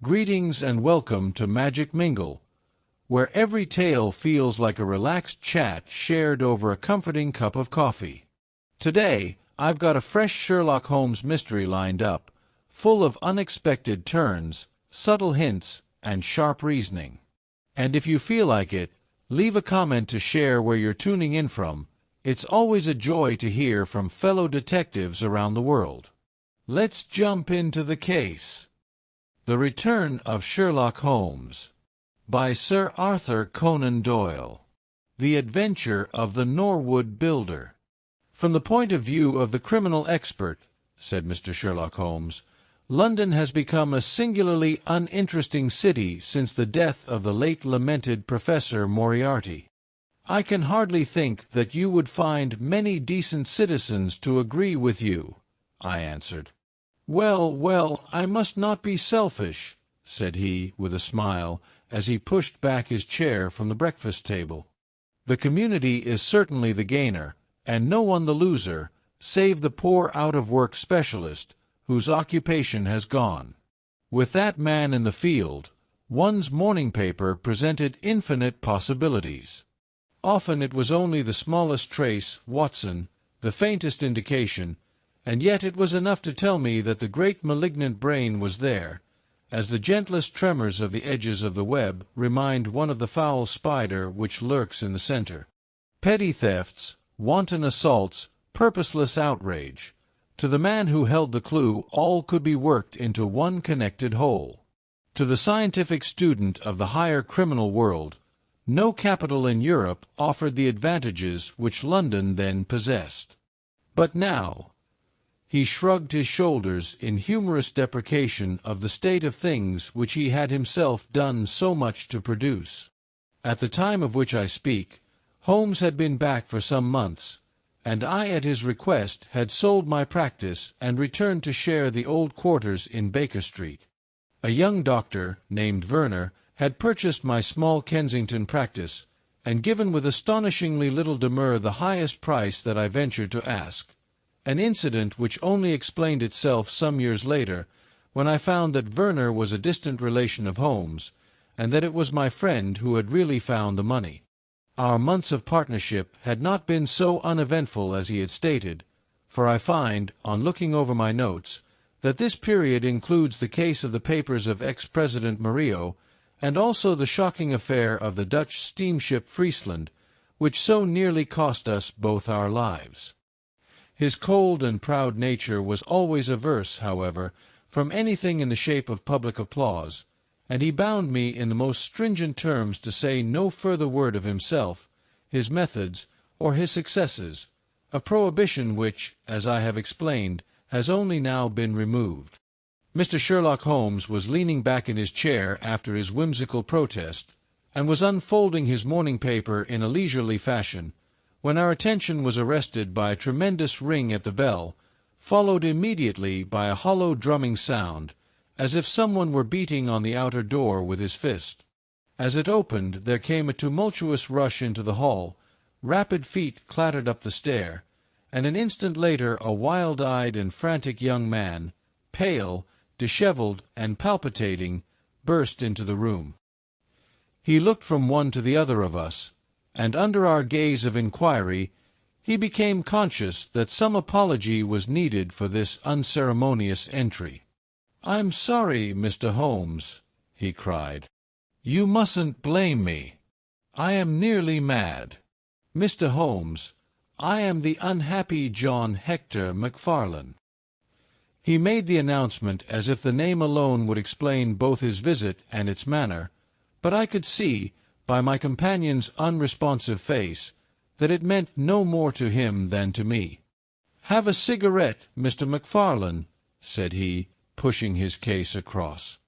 Greetings and welcome to MagicMingle, where every tale feels like a relaxed chat shared over a comforting cup of coffee. Today, I've got a fresh Sherlock Holmes mystery lined up, full of unexpected turns, subtle hints, and sharp reasoning. And if you feel like it, leave a comment to share where you're tuning in from. It's always a joy to hear from fellow detectives around the world. Let's jump into the case. The Return of Sherlock Holmes by Sir Arthur Conan Doyle. The Adventure of the Norwood Builder. From the point of view of the criminal expert, said Mr. Sherlock Holmes, London has become a singularly uninteresting city since the death of the late lamented Professor Moriarty. I can hardly think that you would find many decent citizens to agree with you, I answered. Well, I must not be selfish, said he, with a smile, as he pushed back his chair from the breakfast table. The community is certainly the gainer, and no one the loser, save the poor out-of-work specialist, whose occupation has gone. With that man in the field, one's morning paper presented infinite possibilities. Often it was only the smallest trace, Watson, the faintest indication, and yet it was enough to tell me that the great malignant brain was there, as the gentlest tremors of the edges of the web remind one of the foul spider which lurks in the center. Petty thefts, wanton assaults, purposeless outrage. To the man who held the clue, all could be worked into one connected whole. To the scientific student of the higher criminal world, no capital in Europe offered the advantages which London then possessed. But now, he shrugged his shoulders in humorous deprecation of the state of things which he had himself done so much to produce. At the time of which I speak, Holmes had been back for some months, and I, at his request, had sold my practice and returned to share the old quarters in Baker Street. A young doctor, named Werner, had purchased my small Kensington practice, and given with astonishingly little demur the highest price that I ventured to ask. An incident which only explained itself some years later, when I found that Werner was a distant relation of Holmes, and that it was my friend who had really found the money. Our months of partnership had not been so uneventful as he had stated, for I find, on looking over my notes, that this period includes the case of the papers of ex-President Murillo, and also the shocking affair of the Dutch steamship Friesland, which so nearly cost us both our lives. His cold and proud nature was always averse, however, from anything in the shape of public applause, and he bound me in the most stringent terms to say no further word of himself, his methods, or his successes, a prohibition which, as I have explained, has only now been removed. Mr. Sherlock Holmes was leaning back in his chair after his whimsical protest, and was unfolding his morning paper in a leisurely fashion, when our attention was arrested by a tremendous ring at the bell, followed immediately by a hollow drumming sound, as if someone were beating on the outer door with his fist. As it opened, there came a tumultuous rush into the hall, rapid feet clattered up the stair, and an instant later a wild-eyed and frantic young man, pale, disheveled, and palpitating, burst into the room. He looked from one to the other of us, and under our gaze of inquiry, he became conscious that some apology was needed for this unceremonious entry. "I'm sorry, Mr. Holmes," he cried. "You mustn't blame me. I am nearly mad. Mr. Holmes, I am the unhappy John Hector MacFarlane." He made the announcement as if the name alone would explain both his visit and its manner, but I could see, by my companion's unresponsive face, that it meant no more to him than to me. "Have a cigarette, Mr. MacFarlane," said he, pushing his case across.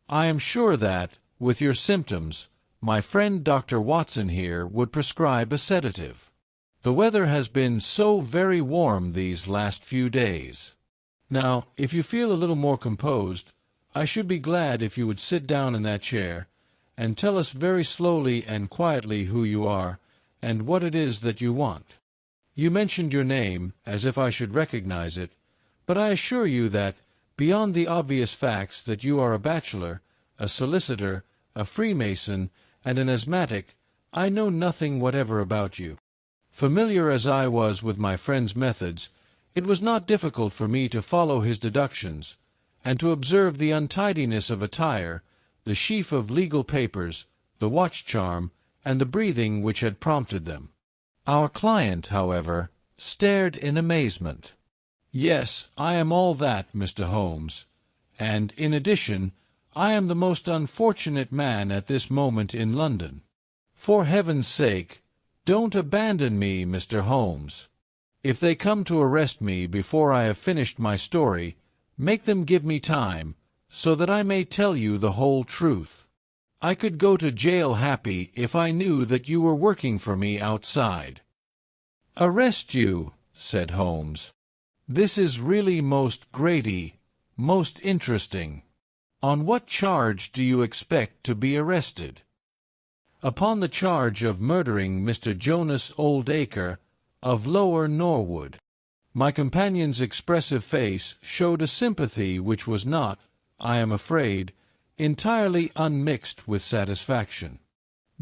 "I am sure that, with your symptoms, my friend Dr. Watson here would prescribe a sedative. The weather has been so very warm these last few days. Now, if you feel a little more composed, I should be glad if you would sit down in that chair, and tell us very slowly and quietly who you are, and what it is that you want. You mentioned your name, as if I should recognize it, but I assure you that, beyond the obvious facts that you are a bachelor, a solicitor, a Freemason, and an asthmatic, I know nothing whatever about you. Familiar as I was with my friend's methods, it was not difficult for me to follow his deductions, and to observe the untidiness of attire, the sheaf of legal papers, the watch-charm, and the breathing which had prompted them. Our client, however, stared in amazement. "Yes, I am all that, Mr. Holmes, and, in addition, I am the most unfortunate man at this moment in London. For heaven's sake, don't abandon me, Mr. Holmes. If they come to arrest me before I have finished my story, make them give me time, so that I may tell you the whole truth. I could go to jail happy if I knew that you were working for me outside." "Arrest you?" said Holmes. "This is really most Grady, most interesting. On what charge do you expect to be arrested?" "Upon the charge of murdering Mr. Jonas Oldacre, of Lower Norwood." My companion's expressive face showed a sympathy which was not, I am afraid, entirely unmixed with satisfaction.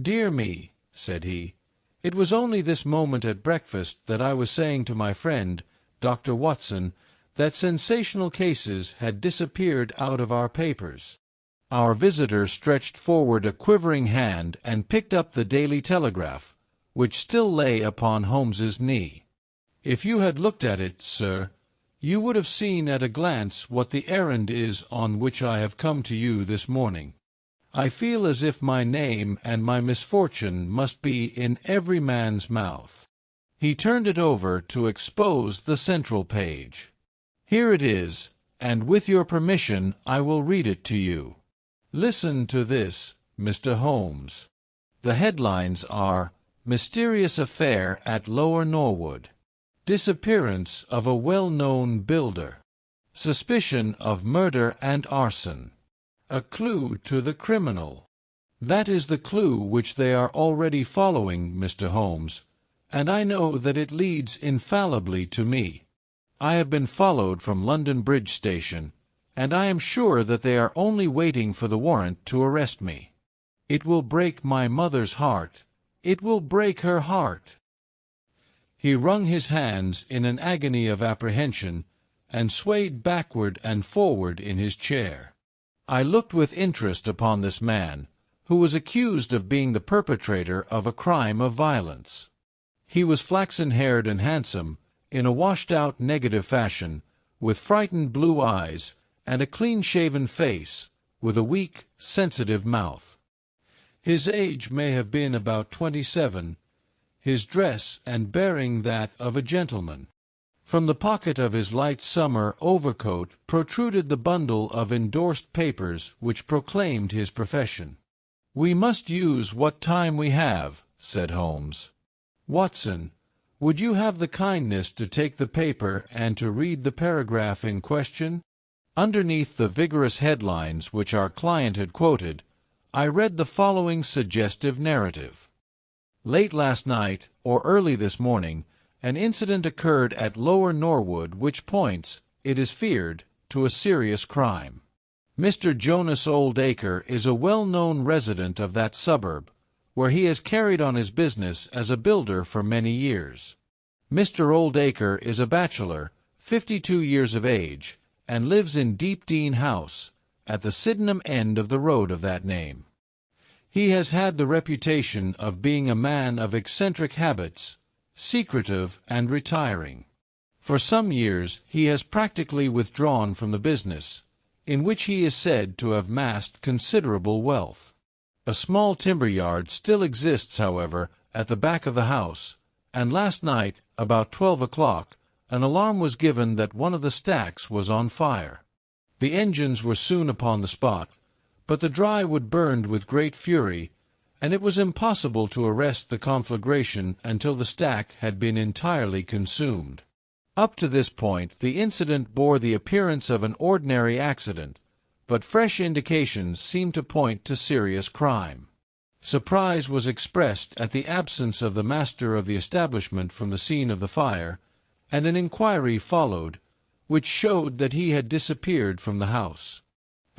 "Dear me," said he, "it was only this moment at breakfast that I was saying to my friend, Dr. Watson, that sensational cases had disappeared out of our papers." Our visitor stretched forward a quivering hand and picked up the Daily Telegraph, which still lay upon Holmes's knee. "If you had looked at it, sir, you would have seen at a glance what the errand is on which I have come to you this morning. I feel as if my name and my misfortune must be in every man's mouth." He turned it over to expose the central page. "Here it is, and with your permission I will read it to you. Listen to this, Mr. Holmes. The headlines are, 'Mysterious Affair at Lower Norwood. Disappearance of a well-known builder. Suspicion of murder and arson. A clue to the criminal.' That is the clue which they are already following, Mr. Holmes, and I know that it leads infallibly to me. I have been followed from London Bridge Station, and I am sure that they are only waiting for the warrant to arrest me. It will break my mother's heart. It will break her heart." He wrung his hands in an agony of apprehension, and swayed backward and forward in his chair. I looked with interest upon this man, who was accused of being the perpetrator of a crime of violence. He was flaxen-haired and handsome, in a washed-out negative fashion, with frightened blue eyes, and a clean-shaven face, with a weak, sensitive mouth. His age may have been about 27, his dress and bearing that of a gentleman. From the pocket of his light summer overcoat protruded the bundle of endorsed papers which proclaimed his profession. "We must use what time we have," said Holmes. "Watson, would you have the kindness to take the paper and to read the paragraph in question?" Underneath the vigorous headlines which our client had quoted, I read the following suggestive narrative. "Late last night, or early this morning, an incident occurred at Lower Norwood which points, it is feared, to a serious crime. Mr. Jonas Oldacre is a well-known resident of that suburb, where he has carried on his business as a builder for many years. Mr. Oldacre is a bachelor, 52 years of age, and lives in Deepdean House, at the Sydenham end of the road of that name. He has had the reputation of being a man of eccentric habits, secretive and retiring. For some years he has practically withdrawn from the business, in which he is said to have amassed considerable wealth. A small timber yard still exists, however, at the back of the house, and last night, about 12 o'clock, an alarm was given that one of the stacks was on fire. The engines were soon upon the spot, but the dry wood burned with great fury, and it was impossible to arrest the conflagration until the stack had been entirely consumed. Up to this point the incident bore the appearance of an ordinary accident, but fresh indications seemed to point to serious crime. Surprise was expressed at the absence of the master of the establishment from the scene of the fire, and an inquiry followed, which showed that he had disappeared from the house.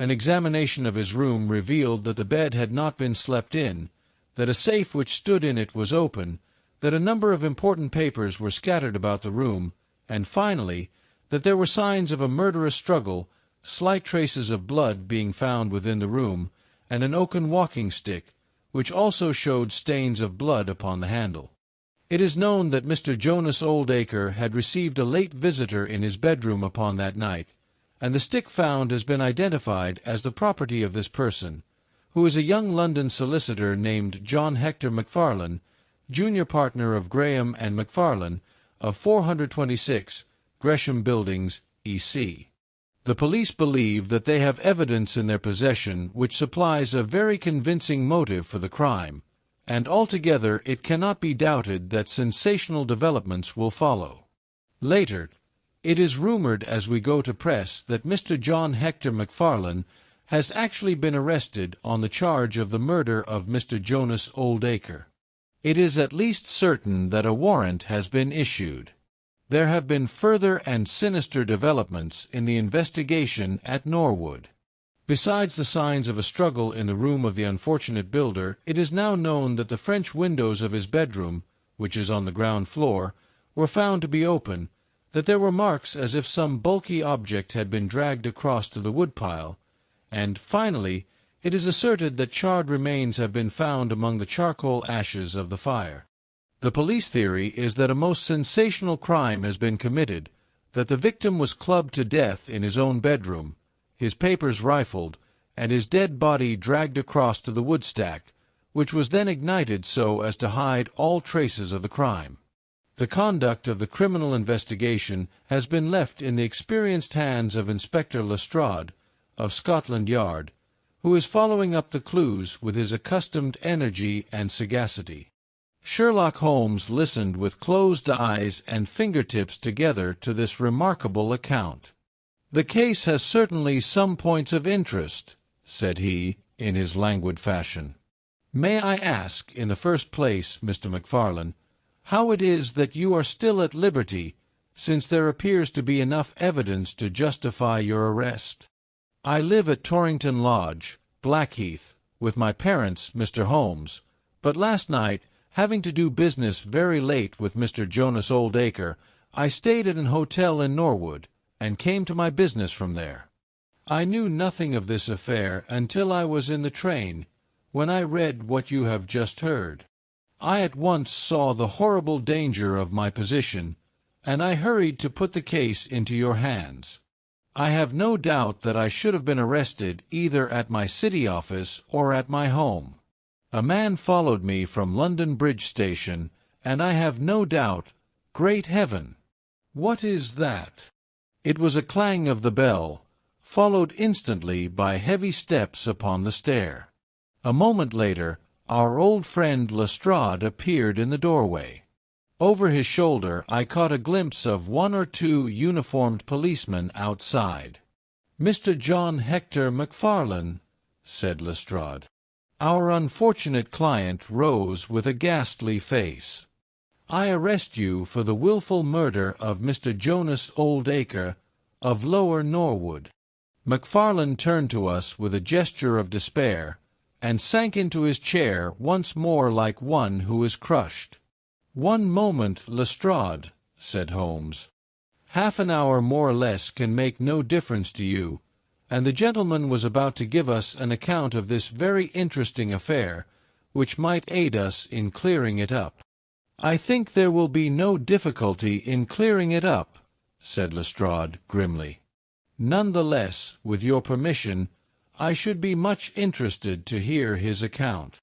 An examination of his room revealed that the bed had not been slept in, that a safe which stood in it was open, that a number of important papers were scattered about the room, and finally, that there were signs of a murderous struggle, slight traces of blood being found within the room, and an oaken walking stick, which also showed stains of blood upon the handle. It is known that Mr. Jonas Oldacre had received a late visitor in his bedroom upon that night, and the stick found has been identified as the property of this person, who is a young London solicitor named John Hector Macfarlane, junior partner of Graham and Macfarlane, of 426 Gresham Buildings, E.C. The police believe that they have evidence in their possession which supplies a very convincing motive for the crime, and altogether it cannot be doubted that sensational developments will follow. Later, it is rumored as we go to press that Mr. John Hector Macfarlane has actually been arrested on the charge of the murder of Mr. Jonas Oldacre. It is at least certain that a warrant has been issued. There have been further and sinister developments in the investigation at Norwood. Besides the signs of a struggle in the room of the unfortunate builder, it is now known that the French windows of his bedroom, which is on the ground floor, were found to be open, that there were marks as if some bulky object had been dragged across to the woodpile, and, finally, it is asserted that charred remains have been found among the charcoal ashes of the fire. The police theory is that a most sensational crime has been committed, that the victim was clubbed to death in his own bedroom, his papers rifled, and his dead body dragged across to the woodstack, which was then ignited so as to hide all traces of the crime. The conduct of the criminal investigation has been left in the experienced hands of Inspector Lestrade, of Scotland Yard, who is following up the clues with his accustomed energy and sagacity. Sherlock Holmes listened with closed eyes and fingertips together to this remarkable account. "The case has certainly some points of interest," said he, in his languid fashion. "May I ask, in the first place, Mr. Macfarlane, how it is that you are still at liberty, since there appears to be enough evidence to justify your arrest?" "I live at Torrington Lodge, Blackheath, with my parents, Mr. Holmes, but last night, having to do business very late with Mr. Jonas Oldacre, I stayed at an hotel in Norwood, and came to my business from there. I knew nothing of this affair until I was in the train, when I read what you have just heard. I at once saw the horrible danger of my position, and I hurried to put the case into your hands. I have no doubt that I should have been arrested either at my city office or at my home. A man followed me from London Bridge Station, and I have no doubt— Great Heaven! What is that?" It was a clang of the bell, followed instantly by heavy steps upon the stair. A moment later, our old friend Lestrade appeared in the doorway. Over his shoulder I caught a glimpse of one or two uniformed policemen outside. "Mr. John Hector Macfarlane," said Lestrade. Our unfortunate client rose with a ghastly face. "I arrest you for the wilful murder of Mr. Jonas Oldacre, of Lower Norwood." Macfarlane turned to us with a gesture of despair, and sank into his chair once more like one who is crushed. "One moment, Lestrade," said Holmes. "Half an hour more or less can make no difference to you, and the gentleman was about to give us an account of this very interesting affair, which might aid us in clearing it up." "I think there will be no difficulty in clearing it up," said Lestrade grimly. "None the less, with your permission, I should be much interested to hear his account."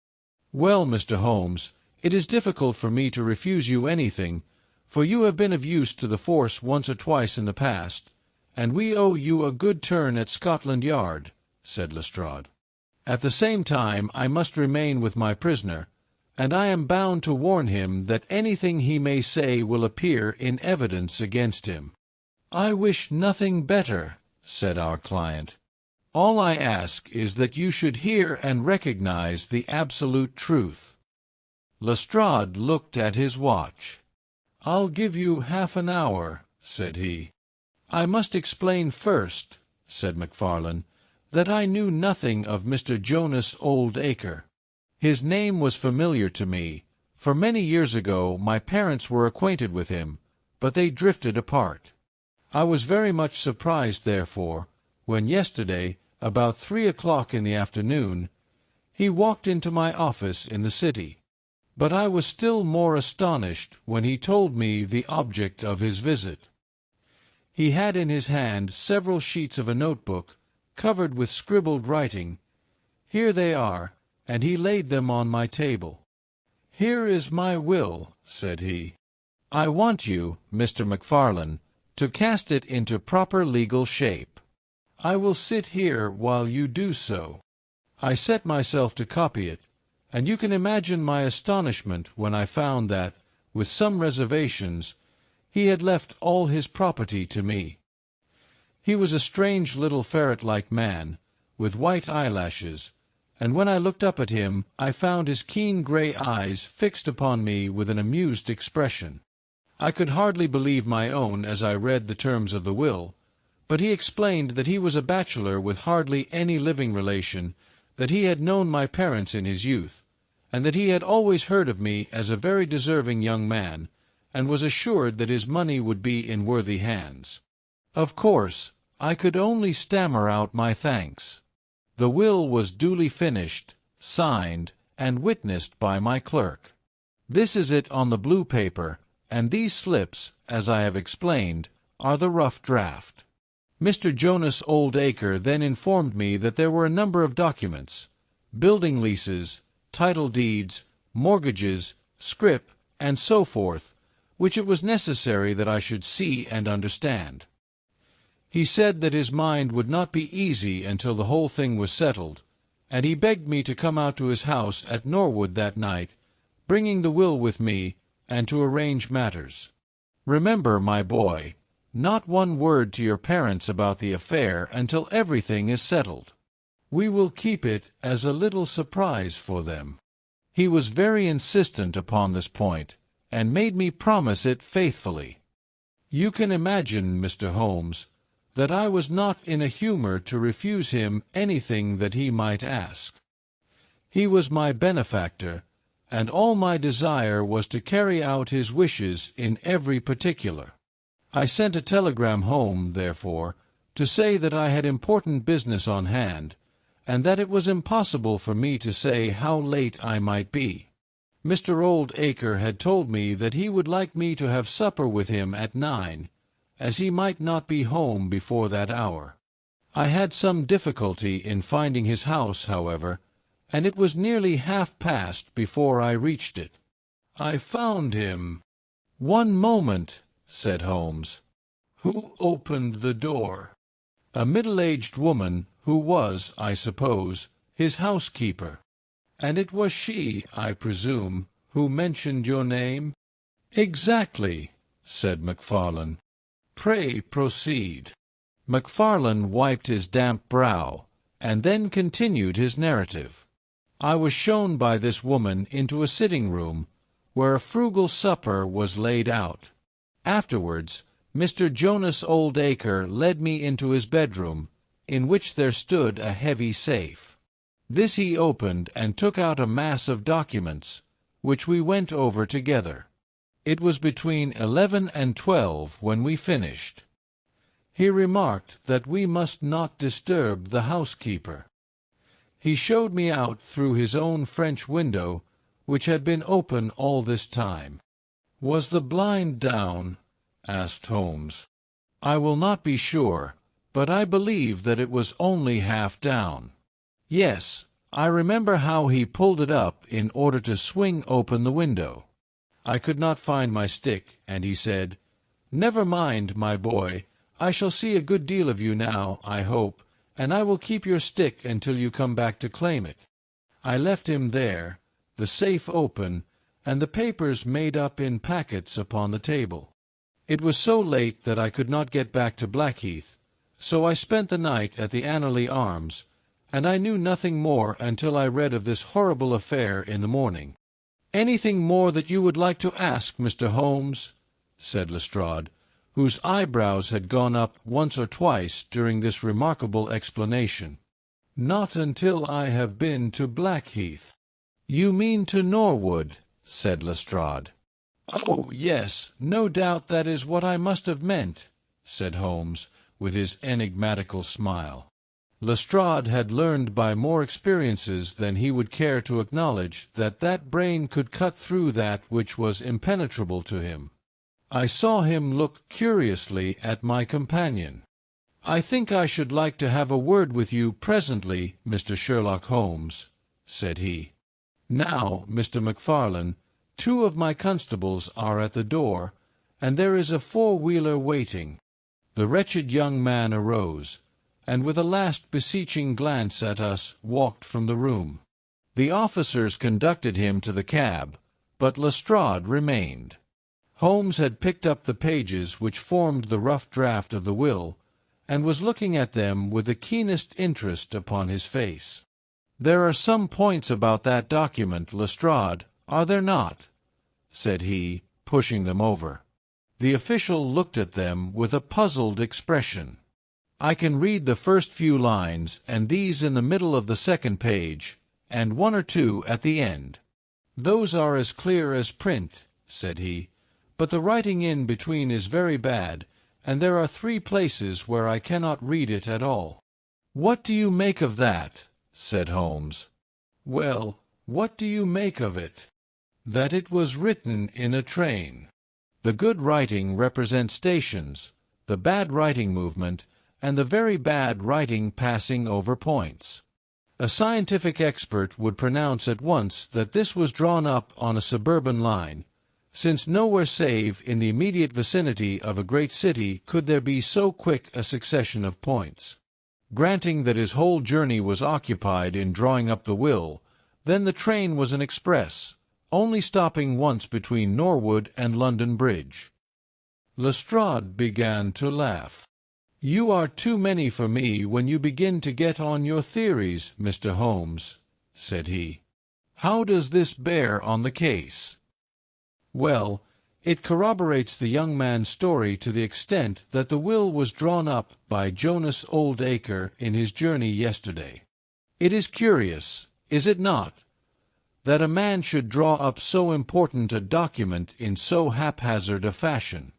"Well, Mr. Holmes, it is difficult for me to refuse you anything, for you have been of use to the force once or twice in the past, and we owe you a good turn at Scotland Yard," said Lestrade. "At the same time I must remain with my prisoner, and I am bound to warn him that anything he may say will appear in evidence against him." "I wish nothing better," said our client. "All I ask is that you should hear and recognize the absolute truth." Lestrade looked at his watch. "I'll give you half an hour," said he. "I must explain first," said Macfarlane, that I knew nothing of Mr. Jonas Oldacre. His name was familiar to me, for many years ago my parents were acquainted with him, but they drifted apart. I was very much surprised, therefore, when yesterday, about 3 o'clock in the afternoon, he walked into my office in the city. But I was still more astonished when he told me the object of his visit. He had in his hand several sheets of a notebook, covered with scribbled writing. Here they are, and he laid them on my table. "Here is my will," said he. "I want you, Mr. MacFarlane, to cast it into proper legal shape. I will sit here while you do so." I set myself to copy it, and you can imagine my astonishment when I found that, with some reservations, he had left all his property to me. He was a strange little ferret-like man, with white eyelashes, and when I looked up at him I found his keen grey eyes fixed upon me with an amused expression. I could hardly believe my own as I read the terms of the will, but he explained that he was a bachelor with hardly any living relation, that he had known my parents in his youth, and that he had always heard of me as a very deserving young man, and was assured that his money would be in worthy hands. Of course, I could only stammer out my thanks. The will was duly finished, signed, and witnessed by my clerk. This is it on the blue paper, and these slips, as I have explained, are the rough draft. Mr. Jonas Oldacre then informed me that there were a number of documents, building leases, title deeds, mortgages, scrip, and so forth, which it was necessary that I should see and understand. He said that his mind would not be easy until the whole thing was settled, and he begged me to come out to his house at Norwood that night, bringing the will with me, and to arrange matters. Remember, my boy, not one word to your parents about the affair until everything is settled. We will keep it as a little surprise for them." He was very insistent upon this point, and made me promise it faithfully. You can imagine, Mr. Holmes, that I was not in a humor to refuse him anything that he might ask. He was my benefactor, and all my desire was to carry out his wishes in every particular. I sent a telegram home, therefore, to say that I had important business on hand, and that it was impossible for me to say how late I might be. Mr. Oldacre had told me that he would like me to have supper with him at 9, as he might not be home before that hour. I had some difficulty in finding his house, however, and it was nearly 1/2 before I reached it. I found him. "One moment," said Holmes. "Who opened the door?" "A middle-aged woman who was, I suppose, his housekeeper." "And it was she, I presume, who mentioned your name?" "Exactly," said MacFarlane. "Pray proceed." MacFarlane wiped his damp brow, and then continued his narrative. "I was shown by this woman into a sitting-room, where a frugal supper was laid out. Afterwards, Mr. Jonas Oldacre led me into his bedroom, in which there stood a heavy safe. This he opened and took out a mass of documents, which we went over together. It was between 11 and 12 when we finished. He remarked that we must not disturb the housekeeper. He showed me out through his own French window, which had been open all this time. "Was the blind down?" asked Holmes. "I will not be sure, but I believe that it was only half down. Yes, I remember how he pulled it up in order to swing open the window. I could not find my stick, and he said, 'Never mind, my boy, I shall see a good deal of you now, I hope, and I will keep your stick until you come back to claim it.' I left him there, the safe open, and the papers made up in packets upon the table. It was so late that I could not get back to Blackheath, so I spent the night at the Annerley Arms, and I knew nothing more until I read of this horrible affair in the morning." "Anything more that you would like to ask, Mr. Holmes?" said Lestrade, whose eyebrows had gone up once or twice during this remarkable explanation. "Not until I have been to Blackheath." "You mean to Norwood," said Lestrade. "Oh, yes, no doubt that is what I must have meant," said Holmes, with his enigmatical smile. Lestrade had learned by more experiences than he would care to acknowledge that that brain could cut through that which was impenetrable to him. I saw him look curiously at my companion. "I think I should like to have a word with you presently, Mr. Sherlock Holmes," said he. "Now, Mr. MacFarlane, 2 of my constables are at the door, and there is a 4-wheeler waiting." The wretched young man arose, and with a last beseeching glance at us walked from the room. The officers conducted him to the cab, but Lestrade remained. Holmes had picked up the pages which formed the rough draft of the will, and was looking at them with the keenest interest upon his face. "There are some points about that document, Lestrade, are there not?" said he, pushing them over. The official looked at them with a puzzled expression. "I can read the first few lines, and these in the middle of the second page, and 1 or 2 at the end. Those are as clear as print," said he, "but the writing in between is very bad, and there are 3 places where I cannot read it at all." "What do you make of that?" said Holmes. "Well, what do you make of it?" "That it was written in a train. The good writing represents stations, the bad writing movement, and the very bad writing passing over points. A scientific expert would pronounce at once that this was drawn up on a suburban line, since nowhere save in the immediate vicinity of a great city could there be so quick a succession of points. Granting that his whole journey was occupied in drawing up the will, then the train was an express, only stopping once between Norwood and London Bridge." Lestrade began to laugh. "You are too many for me when you begin to get on your theories, Mr. Holmes," said he. "How does this bear on the case?" "Well, it corroborates the young man's story to the extent that the will was drawn up by Jonas Oldacre in his journey yesterday. It is curious, is it not, that a man should draw up so important a document in so haphazard a fashion?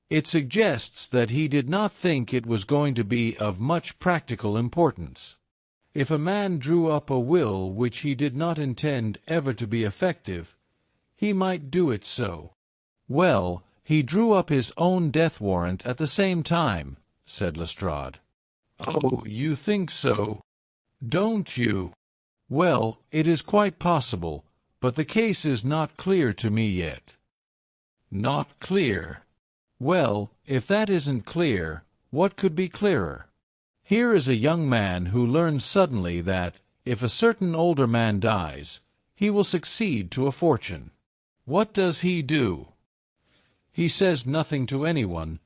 It suggests that he did not think it was going to be of much practical importance. If a man drew up a will which he did not intend ever to be effective, he might do it so." "Well, he drew up his own death warrant at the same time," said Lestrade. "Oh, you think so, don't you? Well, it is quite possible, but the case is not clear to me yet." "Not clear? Well, if that isn't clear, what could be clearer? Here is a young man who learns suddenly that, if a certain older man dies, he will succeed to a fortune. What does he do? He says nothing to anyone,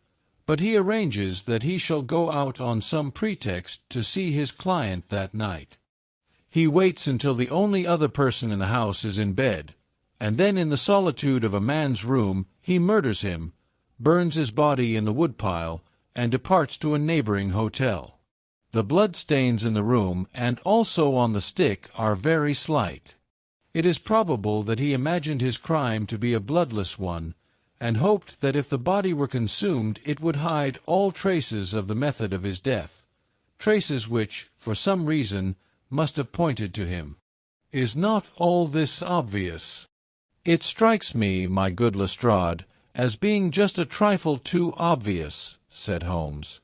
but he arranges that he shall go out on some pretext to see his client that night. He waits until the only other person in the house is in bed, and then in the solitude of a man's room he murders him, burns his body in the woodpile, and departs to a neighboring hotel. The blood-stains in the room and also on the stick are very slight. It is probable that he imagined his crime to be a bloodless one, and hoped that if the body were consumed it would hide all traces of the method of his death, traces which, for some reason, must have pointed to him. Is not all this obvious?" "It strikes me, my good Lestrade, as being just a trifle too obvious," said Holmes.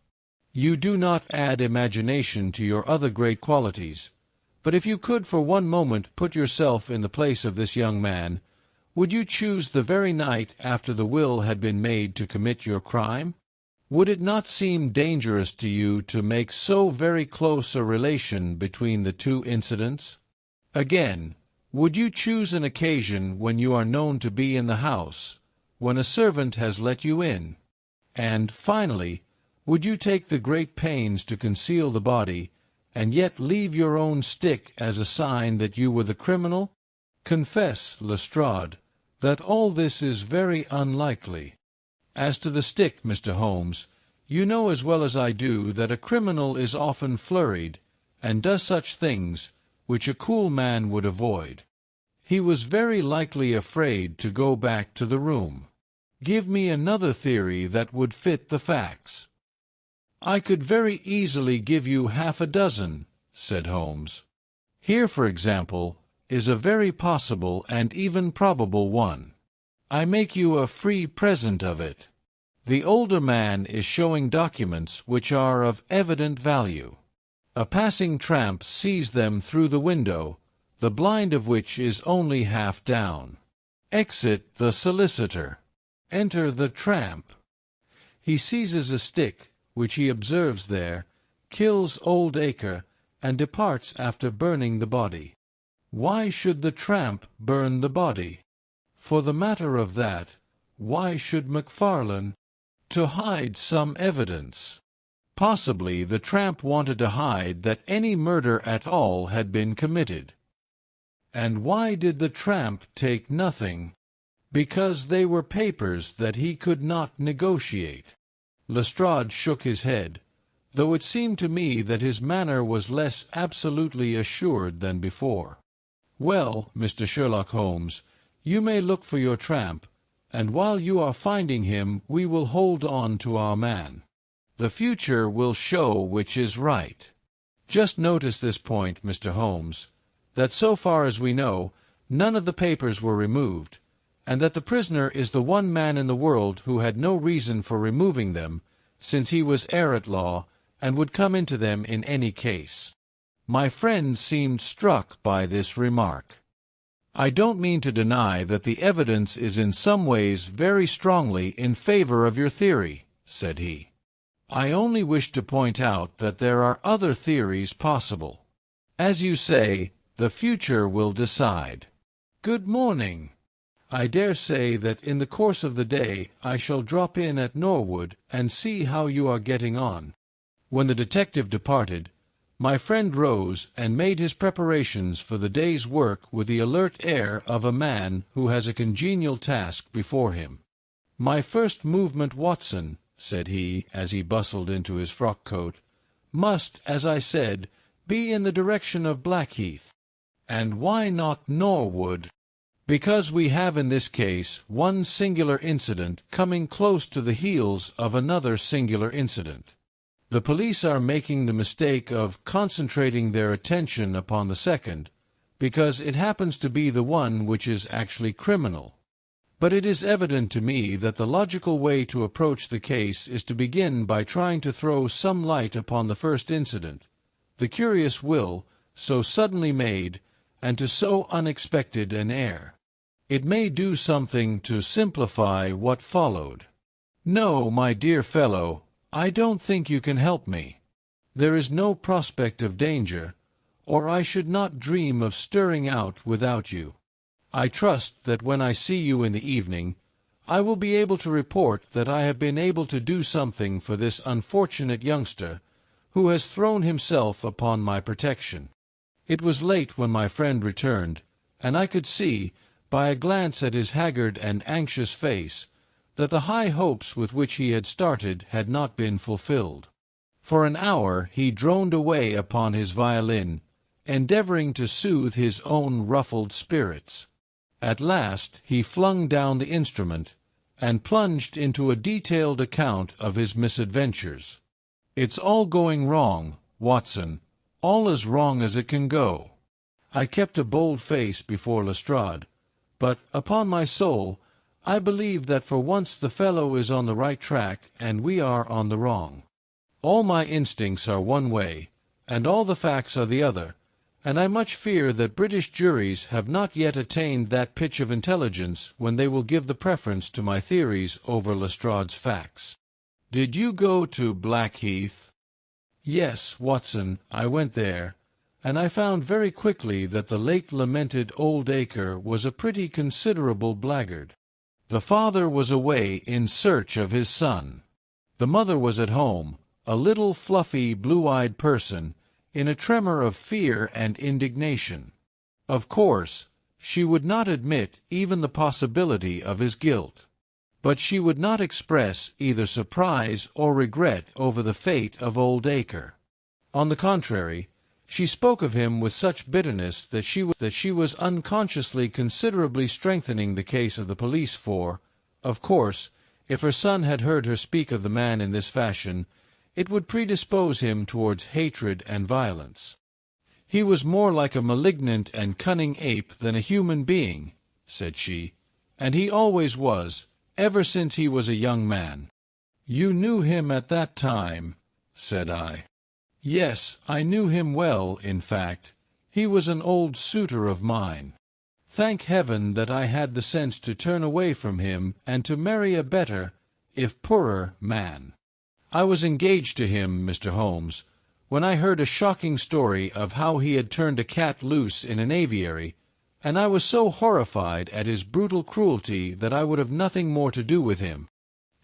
"You do not add imagination to your other great qualities, but if you could for one moment put yourself in the place of this young man, would you choose the very night after the will had been made to commit your crime? Would it not seem dangerous to you to make so very close a relation between the 2 incidents? Again, would you choose an occasion when you are known to be in the house, when a servant has let you in? And, finally, would you take the great pains to conceal the body, and yet leave your own stick as a sign that you were the criminal? Confess, Lestrade, that all this is very unlikely. As to the stick, Mr. Holmes, you know as well as I do that a criminal is often flurried, and does such things which a cool man would avoid. He was very likely afraid to go back to the room. Give me another theory that would fit the facts." "I could very easily give you half a dozen," said Holmes. "Here, for example, is a very possible and even probable one. I make you a free present of it. The older man is showing documents which are of evident value. A passing tramp sees them through the window, the blind of which is only half down. Exit the solicitor. Enter the tramp. He seizes a stick, which he observes there, kills old Acre, and departs after burning the body. Why should the tramp burn the body? For the matter of that, why should Macfarlane? To hide some evidence. Possibly the tramp wanted to hide that any murder at all had been committed. And why did the tramp take nothing? Because they were papers that he could not negotiate." Lestrade shook his head, though it seemed to me that his manner was less absolutely assured than before. "Well, Mr. Sherlock Holmes, you may look for your tramp, and while you are finding him we will hold on to our man. The future will show which is right. Just notice this point, Mr. Holmes, that so far as we know, none of the papers were removed, and that the prisoner is the one man in the world who had no reason for removing them, since he was heir at law, and would come into them in any case." My friend seemed struck by this remark. "I don't mean to deny that the evidence is in some ways very strongly in favor of your theory," said he. "I only wish to point out that there are other theories possible. As you say, the future will decide. Good morning. I dare say that in the course of the day I shall drop in at Norwood and see how you are getting on." When the detective departed, my friend rose and made his preparations for the day's work with the alert air of a man who has a congenial task before him. "My first movement, Watson," said he, as he bustled into his frock-coat, "must, as I said, be in the direction of Blackheath. And why not Norwood? Because we have in this case one singular incident coming close to the heels of another singular incident. The police are making the mistake of concentrating their attention upon the second, because it happens to be the one which is actually criminal. But it is evident to me that the logical way to approach the case is to begin by trying to throw some light upon the first incident, the curious will, so suddenly made, and to so unexpected an heir. It may do something to simplify what followed. No, my dear fellow, I don't think you can help me. There is no prospect of danger, or I should not dream of stirring out without you. I trust that when I see you in the evening, I will be able to report that I have been able to do something for this unfortunate youngster, who has thrown himself upon my protection." It was late when my friend returned, and I could see, by a glance at his haggard and anxious face, that the high hopes with which he had started had not been fulfilled. For an hour he droned away upon his violin, endeavoring to soothe his own ruffled spirits. At last he flung down the instrument, and plunged into a detailed account of his misadventures. "It's all going wrong, Watson, all as wrong as it can go." I kept a bold face before Lestrade, but, upon my soul, I believe that for once the fellow is on the right track and we are on the wrong. All my instincts are one way, and all the facts are the other, and I much fear that British juries have not yet attained that pitch of intelligence when they will give the preference to my theories over Lestrade's facts. "Did you go to Blackheath?" "Yes, Watson, I went there, and I found very quickly that the late lamented old Acre was a pretty considerable blackguard. The father was away in search of his son. The mother was at home, a little fluffy, blue-eyed person, in a tremor of fear and indignation. Of course, she would not admit even the possibility of his guilt. But she would not express either surprise or regret over the fate of old Acre. On the contrary, She spoke of him with such bitterness that she was unconsciously considerably strengthening the case of the police for, of course, if her son had heard her speak of the man in this fashion, it would predispose him towards hatred and violence. "He was more like a malignant and cunning ape than a human being," said she, "and he always was, ever since he was a young man." "You knew him at that time?" said I. "Yes, I knew him well, in fact. He was an old suitor of mine. Thank heaven that I had the sense to turn away from him and to marry a better, if poorer, man. I was engaged to him, Mr. Holmes, when I heard a shocking story of how he had turned a cat loose in an aviary, and I was so horrified at his brutal cruelty that I would have nothing more to do with him."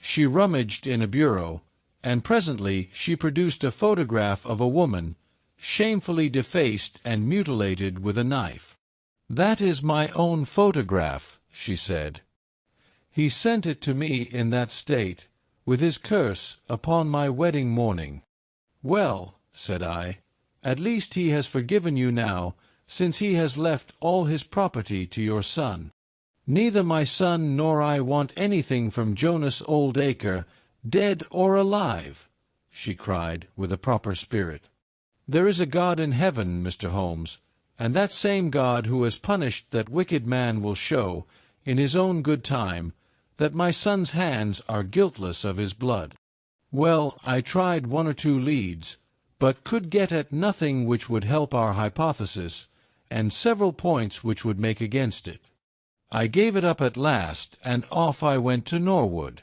She rummaged in a bureau, and presently she produced a photograph of a woman, shamefully defaced and mutilated with a knife. "That is my own photograph," she said. "He sent it to me in that state, with his curse, upon my wedding morning." "Well," said I, "at least he has forgiven you now, since he has left all his property to your son." "Neither my son nor I want anything from Jonas Oldacre, dead or alive," she cried, with a proper spirit. "There is a God in heaven, Mr. Holmes, and that same God who has punished that wicked man will show, in his own good time, that my son's hands are guiltless of his blood." Well, I tried 1 or 2 leads, but could get at nothing which would help our hypothesis, and several points which would make against it. I gave it up at last, and off I went to Norwood.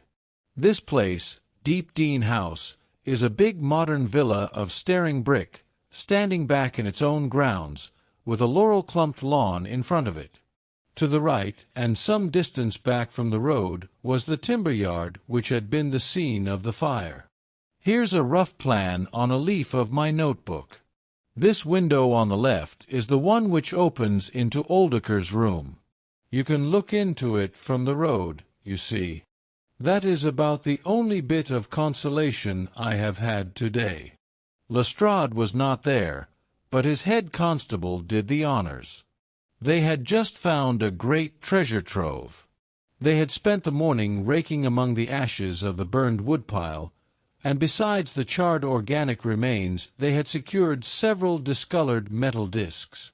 This place, Deepdene House, is a big modern villa of staring brick, standing back in its own grounds, with a laurel-clumped lawn in front of it. To the right, and some distance back from the road, was the timber yard which had been the scene of the fire. Here's a rough plan on a leaf of my notebook. This window on the left is the one which opens into Oldacre's room. You can look into it from the road, you see. That is about the only bit of consolation I have had today. Lestrade was not there, but his head constable did the honors. They had just found a great treasure trove. They had spent the morning raking among the ashes of the burned woodpile, and besides the charred organic remains they had secured several discolored metal discs.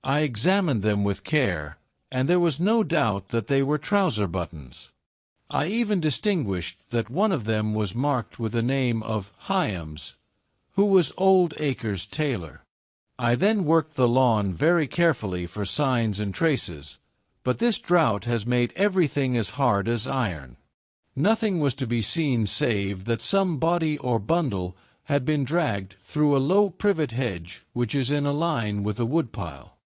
I examined them with care, and there was no doubt that they were trouser buttons. I even distinguished that one of them was marked with the name of Hyams, who was Oldacre's tailor. I then worked the lawn very carefully for signs and traces, but this drought has made everything as hard as iron. Nothing was to be seen save that some body or bundle had been dragged through a low privet hedge which is in a line with the woodpile.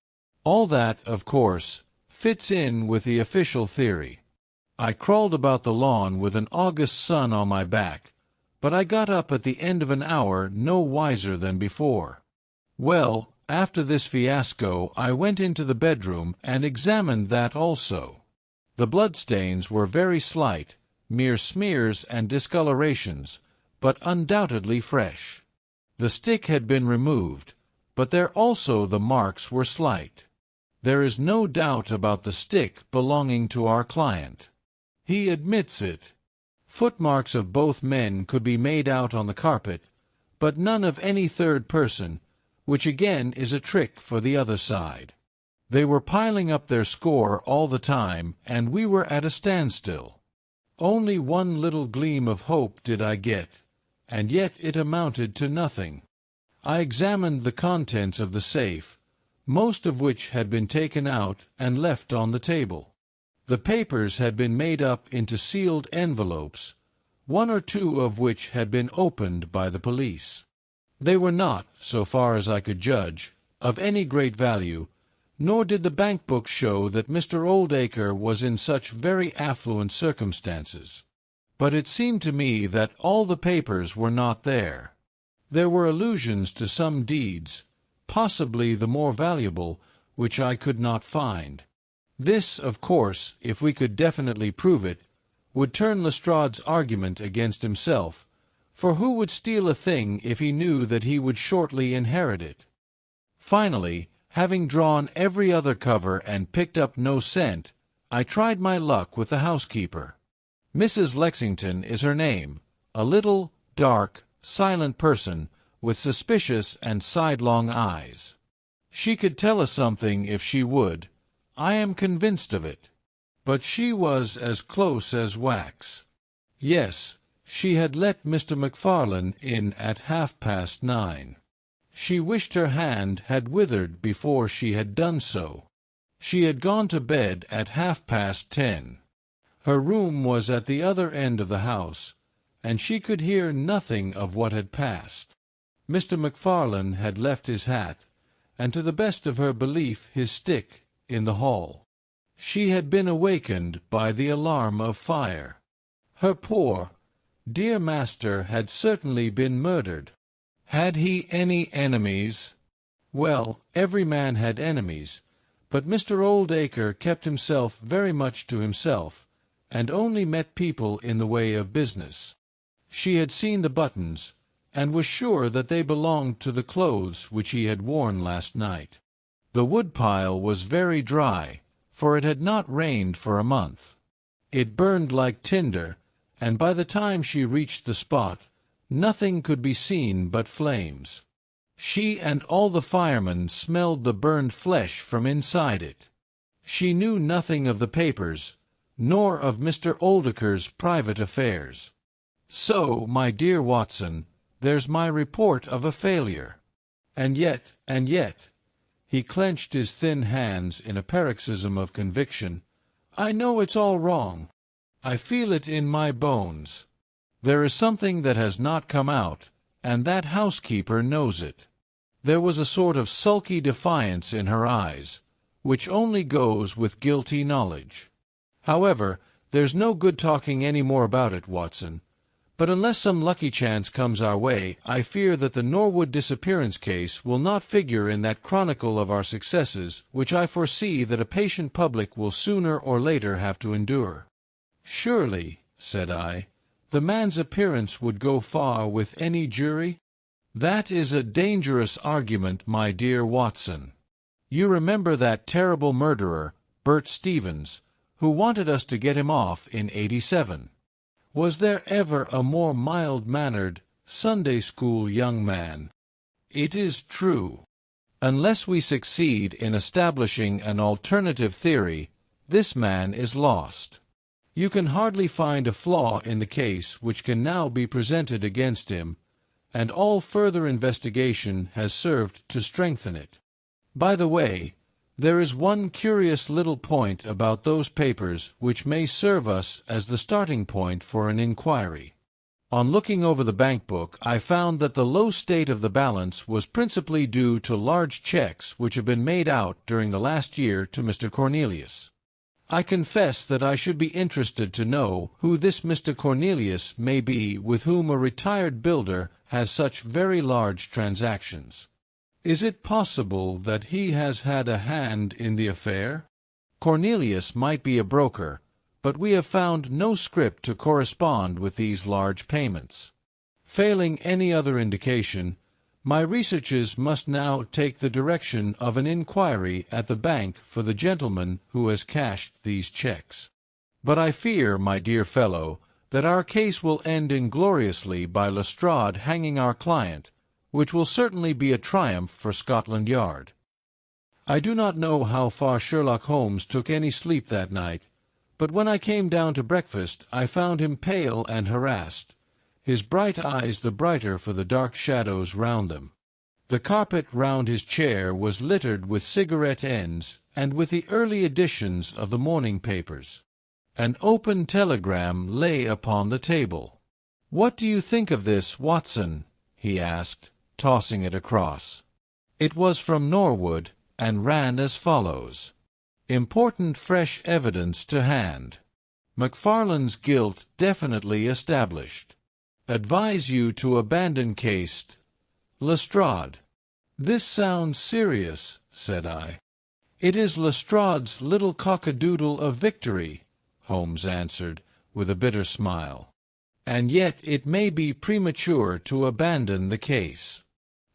All that, of course, fits in with the official theory. I crawled about the lawn with an August sun on my back, but I got up at the end of an hour no wiser than before. Well, after this fiasco I went into the bedroom and examined that also. The bloodstains were very slight, mere smears and discolorations, but undoubtedly fresh. The stick had been removed, but there also the marks were slight. There is no doubt about the stick belonging to our client. He admits it. Footmarks of both men could be made out on the carpet, but none of any third person, which again is a trick for the other side. They were piling up their score all the time, and we were at a standstill. Only one little gleam of hope did I get, and yet it amounted to nothing. I examined the contents of the safe, most of which had been taken out and left on the table. The papers had been made up into sealed envelopes, 1 or 2 of which had been opened by the police. They were not, so far as I could judge, of any great value, nor did the bank book show that Mr. Oldacre was in such very affluent circumstances. But it seemed to me that all the papers were not there. There were allusions to some deeds, possibly the more valuable, which I could not find. This, of course, if we could definitely prove it, would turn Lestrade's argument against himself, for who would steal a thing if he knew that he would shortly inherit it? Finally, having drawn every other cover and picked up no scent, I tried my luck with the housekeeper. Mrs. Lexington is her name, a little, dark, silent person with suspicious and sidelong eyes. She could tell us something if she would. I am convinced of it. But she was as close as wax. Yes, she had let Mr. MacFarlane in at 9:30. She wished her hand had withered before she had done so. She had gone to bed at 10:30. Her room was at the other end of the house, and she could hear nothing of what had passed. Mr. MacFarlane had left his hat, and to the best of her belief his stick, in the hall. She had been awakened by the alarm of fire. Her poor, dear master had certainly been murdered. Had he any enemies? Well, every man had enemies, but Mr. Oldacre kept himself very much to himself, and only met people in the way of business. She had seen the buttons, and was sure that they belonged to the clothes which he had worn last night. The woodpile was very dry, for it had not rained for a month. It burned like tinder, and by the time she reached the spot, nothing could be seen but flames. She and all the firemen smelled the burned flesh from inside it. She knew nothing of the papers, nor of Mr. Oldacre's private affairs. So, my dear Watson, there's my report of a failure. And yet, he clenched his thin hands in a paroxysm of conviction, I know it's all wrong. I feel it in my bones. There is something that has not come out, and that housekeeper knows it. There was a sort of sulky defiance in her eyes, which only goes with guilty knowledge. However, there's no good talking any more about it, Watson. But unless some lucky chance comes our way, I fear that the Norwood disappearance case will not figure in that chronicle of our successes which I foresee that a patient public will sooner or later have to endure. Surely, said I, the man's appearance would go far with any jury? That is a dangerous argument, my dear Watson. You remember that terrible murderer, Bert Stevens, who wanted us to get him off in '87. Was there ever a more mild-mannered, Sunday-school young man? It is true. Unless we succeed in establishing an alternative theory, this man is lost. You can hardly find a flaw in the case which can now be presented against him, and all further investigation has served to strengthen it. By the way, there is one curious little point about those papers which may serve us as the starting point for an inquiry. On looking over the bank book, I found that the low state of the balance was principally due to large checks which have been made out during the last year to Mr. Cornelius. I confess that I should be interested to know who this Mr. Cornelius may be with whom a retired builder has such very large transactions. Is it possible that he has had a hand in the affair? Cornelius might be a broker, but we have found no scrip to correspond with these large payments. Failing any other indication, my researches must now take the direction of an inquiry at the bank for the gentleman who has cashed these checks. But I fear, my dear fellow, that our case will end ingloriously by Lestrade hanging our client, which will certainly be a triumph for Scotland Yard. I do not know how far Sherlock Holmes took any sleep that night, but when I came down to breakfast I found him pale and harassed, his bright eyes the brighter for the dark shadows round them. The carpet round his chair was littered with cigarette ends and with the early editions of the morning papers. An open telegram lay upon the table. "What do you think of this, Watson?" he asked, tossing it across. It was from Norwood, and ran as follows. Important fresh evidence to hand. MacFarlane's guilt definitely established. Advise you to abandon case. Lestrade. This sounds serious, said I. It is Lestrade's little cock-a-doodle of victory, Holmes answered, with a bitter smile. And yet it may be premature to abandon the case.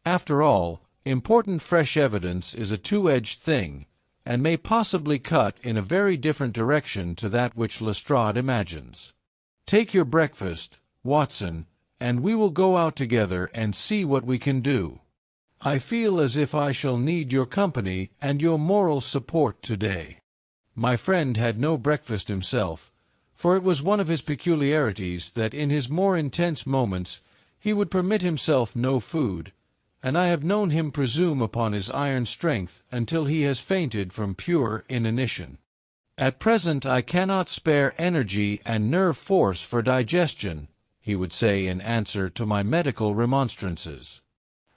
After all, Important fresh evidence is a two-edged thing, and may possibly cut in a very different direction to that which Lestrade imagines. Take your breakfast, Watson, and we will go out together and see what we can do. I feel as if I shall need your company and your moral support today." My friend had no breakfast himself, for it was one of his peculiarities that in his more intense moments he would permit himself no food, and I have known him presume upon his iron strength until he has fainted from pure inanition. "At present I cannot spare energy and nerve force for digestion," he would say in answer to my medical remonstrances.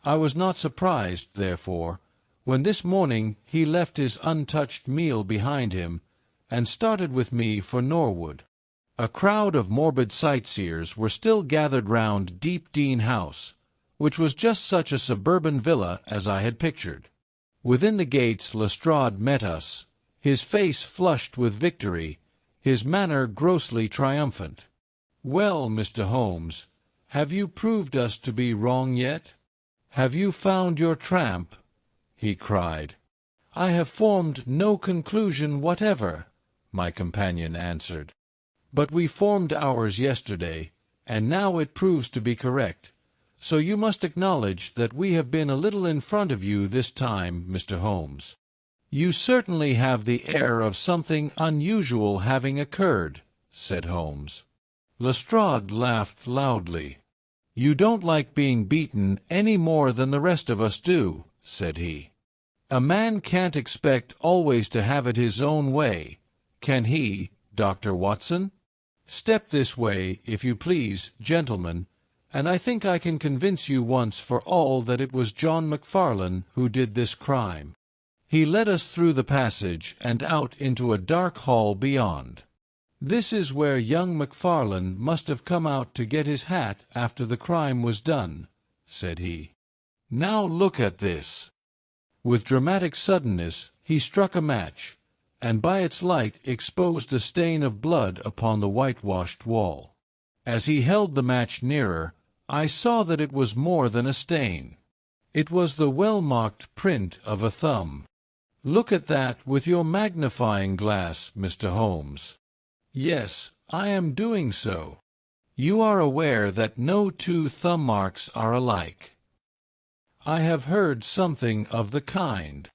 I was not surprised, therefore, when this morning he left his untouched meal behind him and started with me for Norwood. A crowd of morbid sightseers were still gathered round Deepdene House, which was just such a suburban villa as I had pictured. Within the gates Lestrade met us, his face flushed with victory, his manner grossly triumphant. "Well, Mr. Holmes, have you proved us to be wrong yet? Have you found your tramp?" he cried. "I have formed no conclusion whatever," my companion answered. "But we formed ours yesterday, and now it proves to be correct. So you must acknowledge that we have been a little in front of you this time, Mr. Holmes. You certainly have the air of something unusual having occurred," said Holmes. Lestrade laughed loudly. "You don't like being beaten any more than the rest of us do," said he. "A man can't expect always to have it his own way, can he, Dr. Watson? Step this way, if you please, gentlemen, and I think I can convince you once for all that it was John McFarlane who did this crime." He led us through the passage and out into a dark hall beyond. "This is where young McFarlane must have come out to get his hat after the crime was done," said he. "Now look at this." With dramatic suddenness he struck a match, and by its light exposed a stain of blood upon the whitewashed wall. As he held the match nearer, I saw that it was more than a stain. It was the well-marked print of a thumb. "Look at that with your magnifying glass, Mr. Holmes." "Yes, I am doing so. You are aware that no two thumb marks are alike." "I have heard something of the kind."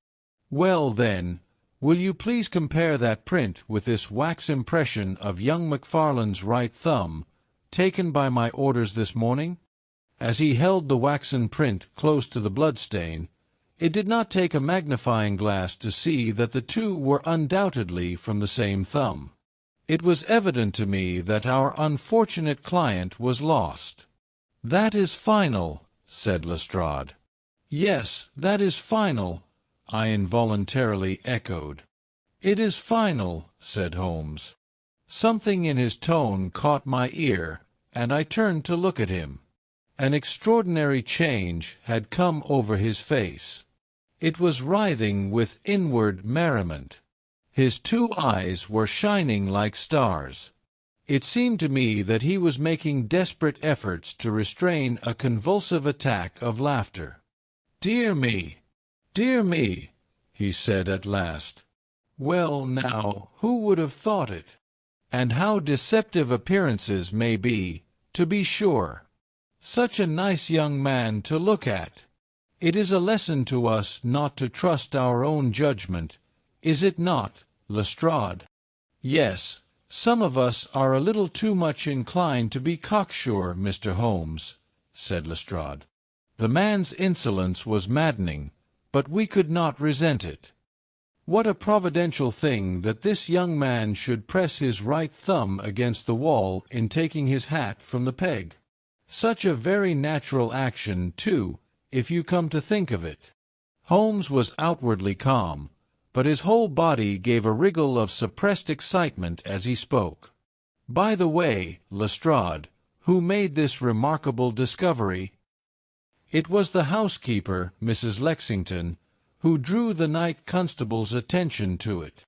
"Well, then, will you please compare that print with this wax impression of young McFarlane's right thumb, taken by my orders this morning?" As he held the waxen print close to the bloodstain, it did not take a magnifying glass to see that the two were undoubtedly from the same thumb. It was evident to me that our unfortunate client was lost. "That is final," said Lestrade. "Yes, that is final," I involuntarily echoed. "It is final," said Holmes. Something in his tone caught my ear, and I turned to look at him. An extraordinary change had come over his face. It was writhing with inward merriment. His two eyes were shining like stars. It seemed to me that he was making desperate efforts to restrain a convulsive attack of laughter. "Dear me, dear me," he said at last. "Well, now, who would have thought it? And how deceptive appearances may be, to be sure. Such a nice young man to look at. It is a lesson to us not to trust our own judgment, is it not, Lestrade?" "Yes, some of us are a little too much inclined to be cocksure, Mr. Holmes," said Lestrade. The man's insolence was maddening, but we could not resent it. What a providential thing that this young man should press his right thumb against the wall in taking his hat from the peg. Such a very natural action, too, if you come to think of it. Holmes was outwardly calm, but his whole body gave a wriggle of suppressed excitement as he spoke. "By the way, Lestrade, who made this remarkable discovery?" "It was the housekeeper, Mrs. Lexington, who drew the night constable's attention to it."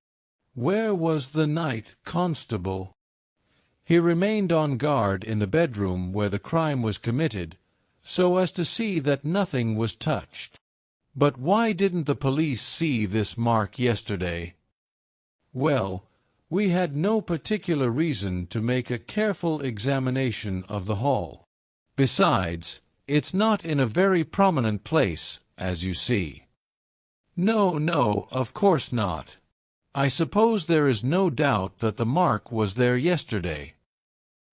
"Where was the night constable?" "He remained on guard in the bedroom where the crime was committed, so as to see that nothing was touched." But why didn't the police see this mark yesterday? Well, we had no particular reason to make a careful examination of the hall. Besides, it's not in a very prominent place, as you see. No, no, of course not. I suppose there is no doubt that the mark was there yesterday.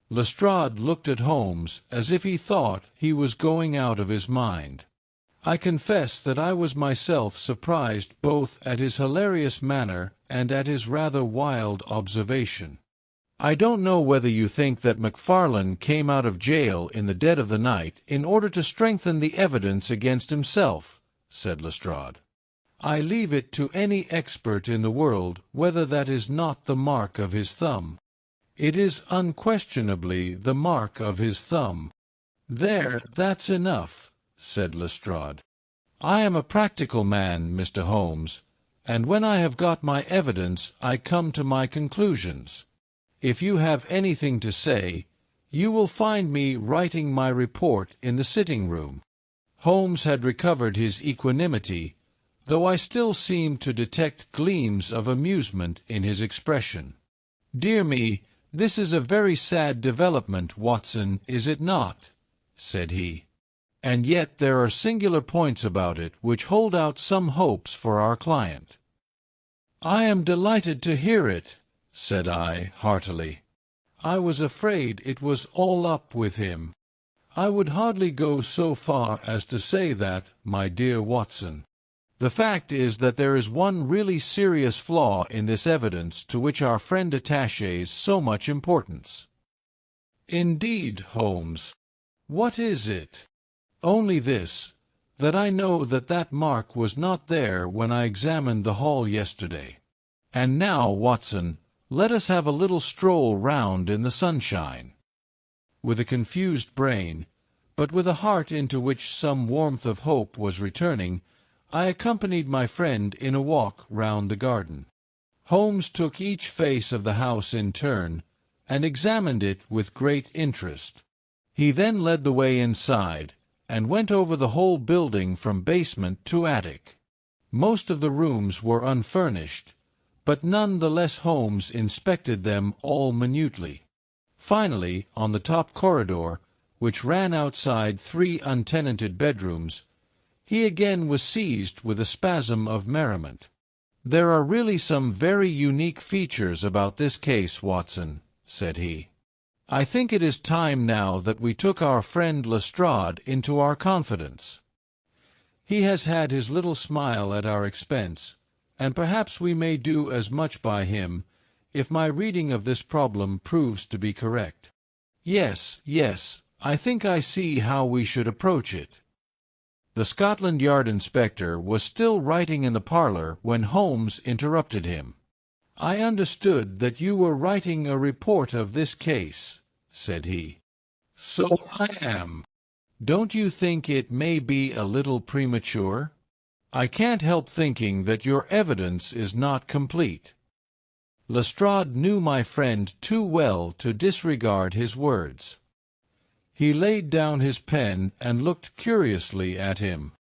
Lestrade looked at Holmes as if he thought he was going out of his mind. I confess that I was myself surprised both at his hilarious manner and at his rather wild observation. I don't know whether you think that Macfarlane came out of jail in the dead of the night in order to strengthen the evidence against himself, said Lestrade. I leave it to any expert in the world whether that is not the mark of his thumb. It is unquestionably the mark of his thumb. There, that's enough, said Lestrade. I am a practical man, Mr. Holmes, and when I have got my evidence I come to my conclusions. If you have anything to say, you will find me writing my report in the sitting-room. Holmes had recovered his equanimity, though I still seemed to detect gleams of amusement in his expression. "Dear me, this is a very sad development, Watson, is it not?" said he. "And yet there are singular points about it which hold out some hopes for our client." "I am delighted to hear it," said I, heartily. "I was afraid it was all up with him." "I would hardly go so far as to say that, my dear Watson. The fact is that there is one really serious flaw in this evidence to which our friend attaches so much importance." "Indeed, Holmes. What is it?" "Only this, that I know that that mark was not there when I examined the hall yesterday. And now, Watson, let us have a little stroll round in the sunshine." With a confused brain, but with a heart into which some warmth of hope was returning, I accompanied my friend in a walk round the garden. Holmes took each face of the house in turn, and examined it with great interest. He then led the way inside, and went over the whole building from basement to attic. Most of the rooms were unfurnished, but none the less Holmes inspected them all minutely. Finally, on the top corridor, which ran outside 3 untenanted bedrooms, he again was seized with a spasm of merriment. "There are really some very unique features about this case, Watson," said he. "I think it is time now that we took our friend Lestrade into our confidence. He has had his little smile at our expense, and perhaps we may do as much by him, if my reading of this problem proves to be correct. Yes, yes, I think I see how we should approach it." The Scotland Yard inspector was still writing in the parlour when Holmes interrupted him. "I understood that you were writing a report of this case," said he. "So I am. Don't you think it may be a little premature? I can't help thinking that your evidence is not complete." Lestrade knew my friend too well to disregard his words. He laid down his pen and looked curiously at him.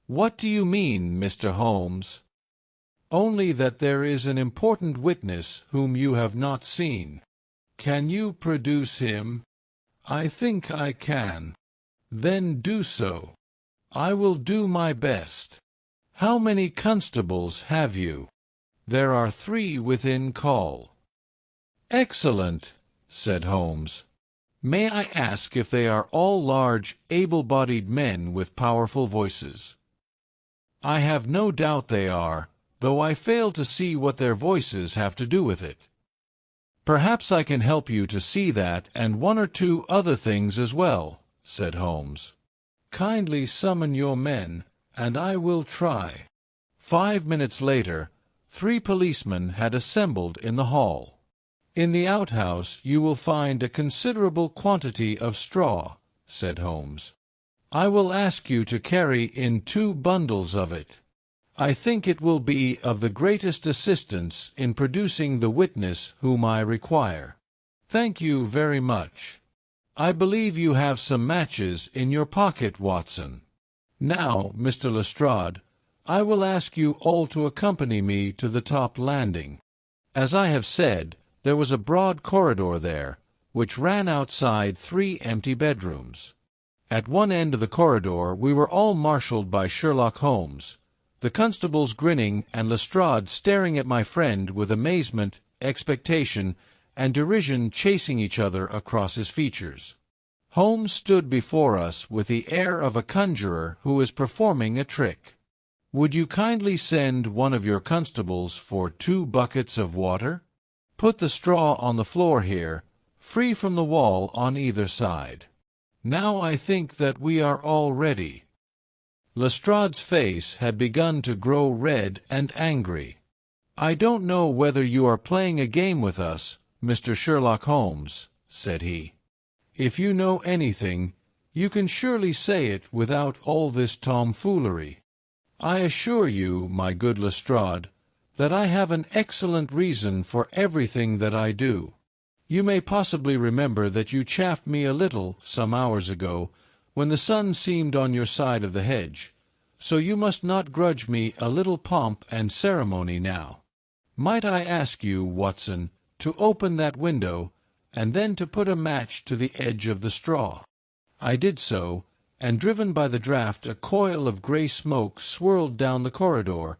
"What do you mean, Mr. Holmes?" "Only that there is an important witness whom you have not seen. Can you produce him?" "I think I can." "Then do so." "I will do my best." "How many constables have you?" "There are 3 within call." "Excellent," said Holmes. "May I ask if they are all large, able-bodied men with powerful voices?" "I have no doubt they are, though I fail to see what their voices have to do with it." "Perhaps I can help you to see that and 1 or 2 other things as well," said Holmes. "Kindly summon your men, and I will try." 5 minutes later, 3 policemen had assembled in the hall. "In the outhouse you will find a considerable quantity of straw," said Holmes. "I will ask you to carry in 2 bundles of it. I think it will be of the greatest assistance in producing the witness whom I require." "Thank you very much. I believe you have some matches in your pocket, Watson. Now, Mr. Lestrade, I will ask you all to accompany me to the top landing. As I have said, there was a broad corridor there, which ran outside 3 empty bedrooms. At one end of the corridor we were all marshalled by Sherlock Holmes, the constables grinning and Lestrade staring at my friend with amazement, expectation, and derision chasing each other across his features. Holmes stood before us with the air of a conjurer who is performing a trick. "Would you kindly send one of your constables for 2 buckets of water? Put the straw on the floor here, free from the wall on either side. Now I think that we are all ready." Lestrade's face had begun to grow red and angry. "I don't know whether you are playing a game with us, Mr. Sherlock Holmes," said he. "If you know anything, you can surely say it without all this tomfoolery. I assure you, my good Lestrade, that I have an excellent reason for everything that I do. You may possibly remember that you chaffed me a little some hours ago, when the sun seemed on your side of the hedge, so you must not grudge me a little pomp and ceremony now. Might I ask you, Watson, to open that window, and then to put a match to the edge of the straw?" I did so, and driven by the draught a coil of grey smoke swirled down the corridor,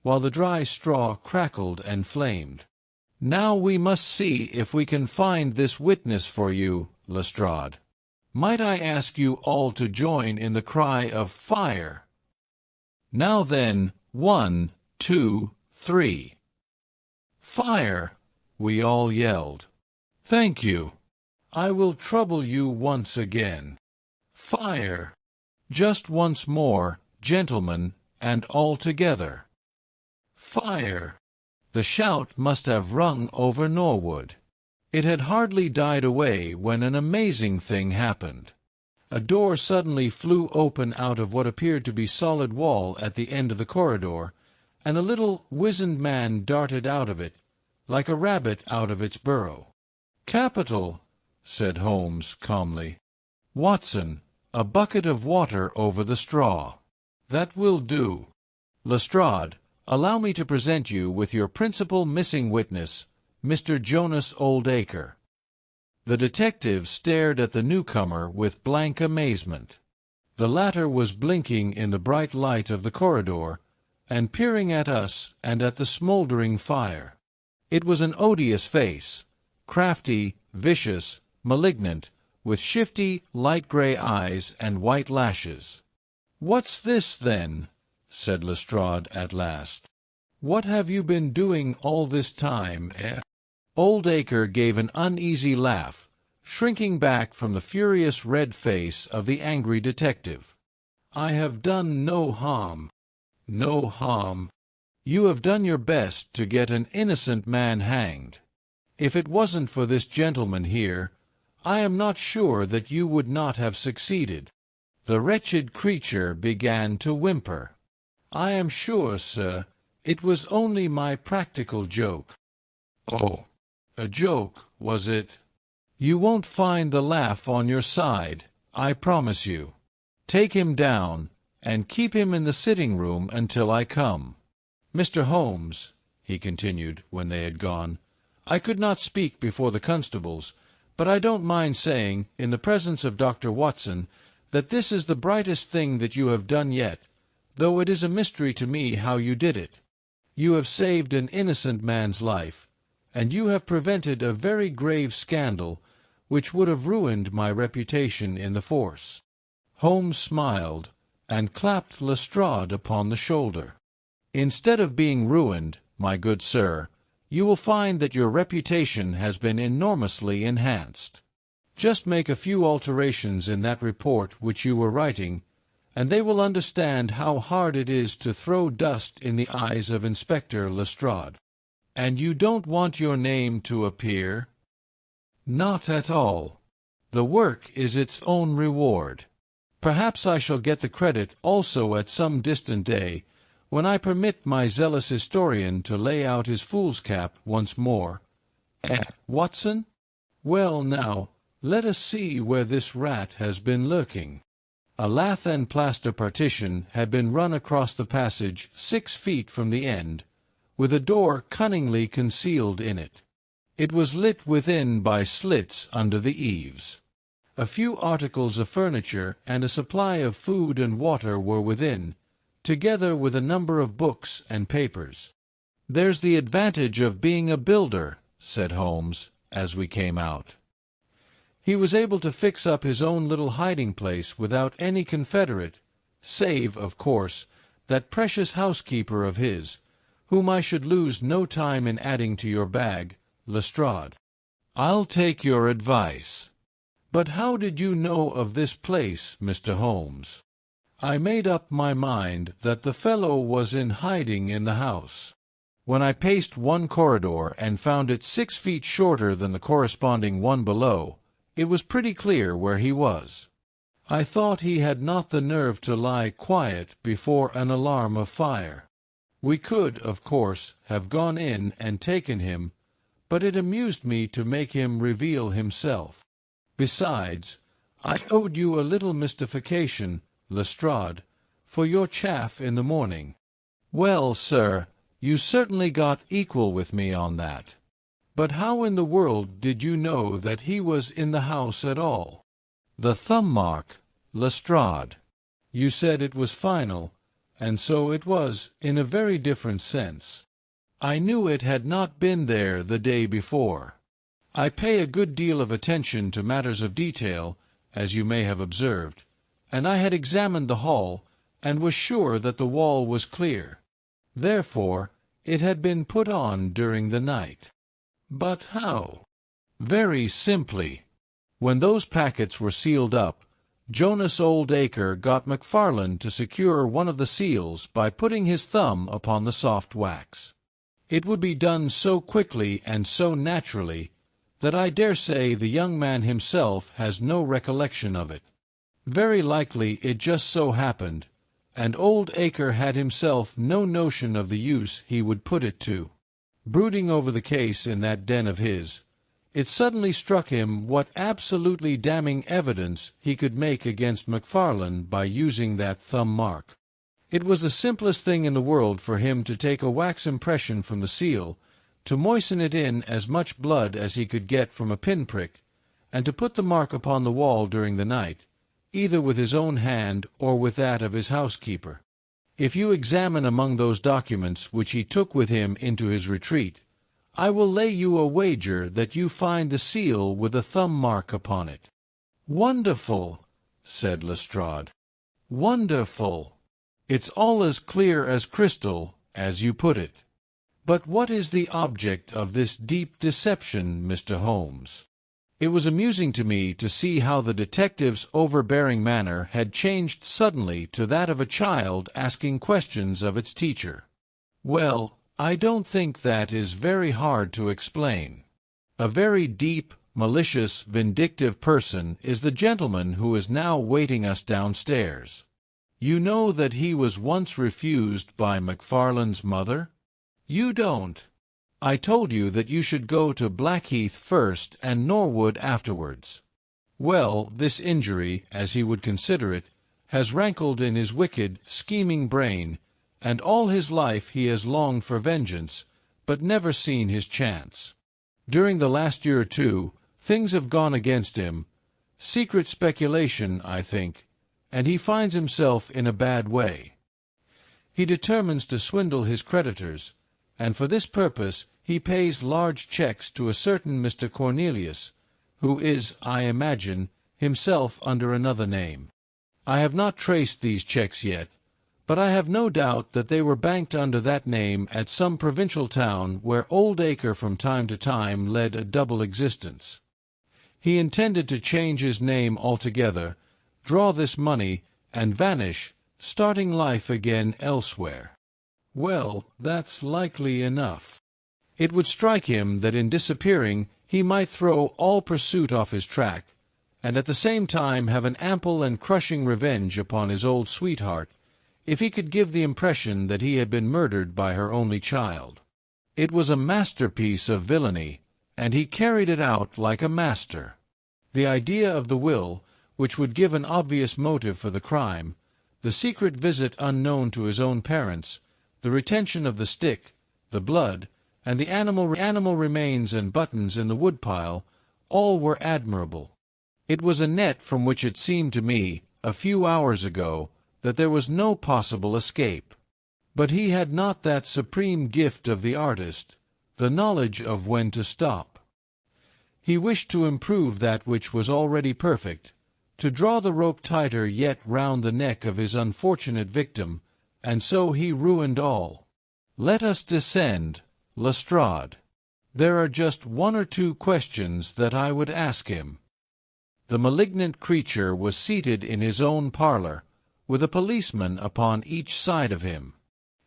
while the dry straw crackled and flamed. "Now we must see if we can find this witness for you, Lestrade. Might I ask you all to join in the cry of 'Fire'? Now then, 1, 2, 3. "Fire!" we all yelled. "Thank you. I will trouble you once again. Fire! Just once more, gentlemen, and all together. Fire!" The shout must have rung over Norwood. It had hardly died away when an amazing thing happened. A door suddenly flew open out of what appeared to be solid wall at the end of the corridor, and a little wizened man darted out of it, like a rabbit out of its burrow. "Capital," said Holmes calmly. "Watson, a bucket of water over the straw. That will do. Lestrade, allow me to present you with your principal missing witness, Mr. Jonas Oldacre." The detective stared at the newcomer with blank amazement. The latter was blinking in the bright light of the corridor, and peering at us and at the smouldering fire. It was an odious face, crafty, vicious, malignant, with shifty, light-grey eyes and white lashes. "What's this, then?" said Lestrade at last. "What have you been doing all this time, eh?" Oldacre gave an uneasy laugh, shrinking back from the furious red face of the angry detective. "I have done no harm. No harm. You have done your best to get an innocent man hanged. If it wasn't for this gentleman here, I am not sure that you would not have succeeded." The wretched creature began to whimper. "I am sure, sir, it was only my practical joke." "Oh, a joke, was it? You won't find the laugh on your side, I promise you. Take him down, and keep him in the sitting-room until I come. Mr. Holmes," he continued, when they had gone, "I could not speak before the constables, but I don't mind saying, in the presence of Dr. Watson, that this is the brightest thing that you have done yet, though it is a mystery to me how you did it. You have saved an innocent man's life, and you have prevented a very grave scandal which would have ruined my reputation in the force." Holmes smiled, and clapped Lestrade upon the shoulder. "Instead of being ruined, my good sir, you will find that your reputation has been enormously enhanced. Just make a few alterations in that report which you were writing, and they will understand how hard it is to throw dust in the eyes of Inspector Lestrade. And you don't want your name to appear?" "Not at all. The work is its own reward. Perhaps I shall get the credit also at some distant day, when I permit my zealous historian to lay out his fool's cap once more. Watson? Well, now, let us see where this rat has been lurking." A lath and plaster partition had been run across the passage 6 feet from the end, with a door cunningly concealed in it. It was lit within by slits under the eaves. A few articles of furniture and a supply of food and water were within, together with a number of books and papers. "There's the advantage of being a builder," said Holmes, as we came out. He was able to fix up his own little hiding-place without any confederate, save, of course, that precious housekeeper of his, whom I should lose no time in adding to your bag, Lestrade. "I'll take your advice. But how did you know of this place, Mr. Holmes?" "I made up my mind that the fellow was in hiding in the house. When I paced one corridor and found it 6 feet shorter than the corresponding one below, it was pretty clear where he was. I thought he had not the nerve to lie quiet before an alarm of fire. We could, of course, have gone in and taken him, but it amused me to make him reveal himself. Besides, I owed you a little mystification, Lestrade, for your chaff in the morning." "Well, sir, you certainly got equal with me on that. But how in the world did you know that he was in the house at all?" "The thumb mark, Lestrade. You said it was final, and so it was in a very different sense. I knew it had not been there the day before. I pay a good deal of attention to matters of detail, as you may have observed, and I had examined the hall, and was sure that the wall was clear. Therefore, it had been put on during the night." "But how?" "Very simply. When those packets were sealed up, Jonas Oldacre got MacFarlane to secure one of the seals by putting his thumb upon the soft wax. It would be done so quickly and so naturally that I dare say the young man himself has no recollection of it. Very likely it just so happened, and Oldacre had himself no notion of the use he would put it to. Brooding over the case in that den of his, it suddenly struck him what absolutely damning evidence he could make against MacFarlane by using that thumb mark. It was the simplest thing in the world for him to take a wax impression from the seal, to moisten it in as much blood as he could get from a pinprick, and to put the mark upon the wall during the night, either with his own hand or with that of his housekeeper. If you examine among those documents which he took with him into his retreat, I will lay you a wager that you find the seal with a thumb mark upon it." "Wonderful," said Lestrade. "Wonderful. It's all as clear as crystal, as you put it. But what is the object of this deep deception, Mr. Holmes?" It was amusing to me to see how the detective's overbearing manner had changed suddenly to that of a child asking questions of its teacher. "Well, I don't think that is very hard to explain. A very deep, malicious, vindictive person is the gentleman who is now waiting us downstairs. You know that he was once refused by MacFarlane's mother? You don't. I told you that you should go to Blackheath first and Norwood afterwards. Well, this injury, as he would consider it, has rankled in his wicked, scheming brain, and all his life he has longed for vengeance, but never seen his chance. During the last year or two, things have gone against him, secret speculation, I think, and he finds himself in a bad way. He determines to swindle his creditors, and for this purpose he pays large checks to a certain Mr. Cornelius, who is, I imagine, himself under another name. I have not traced these checks yet, but I have no doubt that they were banked under that name at some provincial town where Oldacre from time to time led a double existence. He intended to change his name altogether, draw this money, and vanish, starting life again elsewhere. Well, that's likely enough. It would strike him that in disappearing he might throw all pursuit off his track, and at the same time have an ample and crushing revenge upon his old sweetheart, if he could give the impression that he had been murdered by her only child. It was a masterpiece of villainy, and he carried it out like a master. The idea of the will which would give an obvious motive for the crime, the secret visit unknown to his own parents, the retention of the stick, the blood, and the animal remains and buttons in the woodpile, all were admirable. It was a net from which it seemed to me, a few hours ago, that there was no possible escape. But he had not that supreme gift of the artist, the knowledge of when to stop. He wished to improve that which was already perfect, to draw the rope tighter yet round the neck of his unfortunate victim, and so he ruined all. Let us descend, Lestrade. There are just one or two questions that I would ask him. The malignant creature was seated in his own parlor, with a policeman upon each side of him.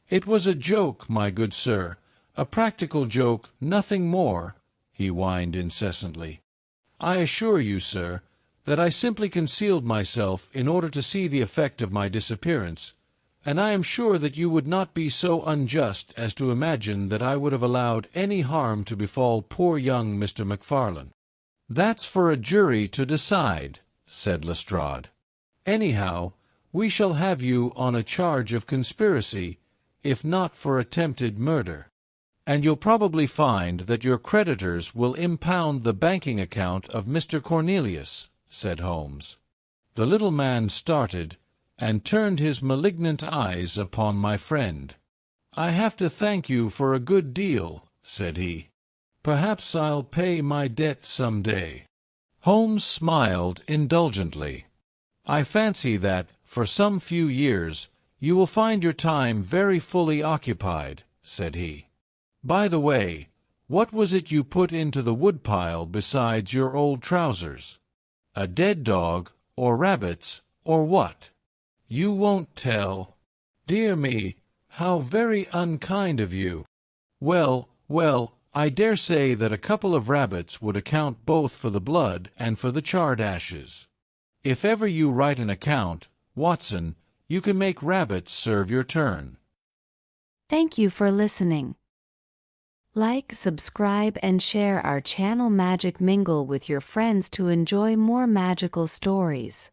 It was a joke, my good sir, a practical joke, nothing more, he whined incessantly. I assure you, sir, that I simply concealed myself in order to see the effect of my disappearance, and I am sure that you would not be so unjust as to imagine that I would have allowed any harm to befall poor young Mr. MacFarlane. That's for a jury to decide, said Lestrade. Anyhow, we shall have you on a charge of conspiracy, if not for attempted murder. And you'll probably find that your creditors will impound the banking account of Mr. Cornelius, said Holmes. The little man started, and turned his malignant eyes upon my friend. I have to thank you for a good deal, said he. Perhaps I'll pay my debt some day. Holmes smiled indulgently. I fancy that, for some few years, you will find your time very fully occupied, said he. By the way, what was it you put into the woodpile besides your old trousers? A dead dog, or rabbits, or what? You won't tell. Dear me, how very unkind of you. Well, I dare say that a couple of rabbits would account both for the blood and for the charred ashes. If ever you write an account, Watson, you can make rabbits serve your turn. Thank you for listening. Like, subscribe, and share our channel Magic Mingle with your friends to enjoy more magical stories.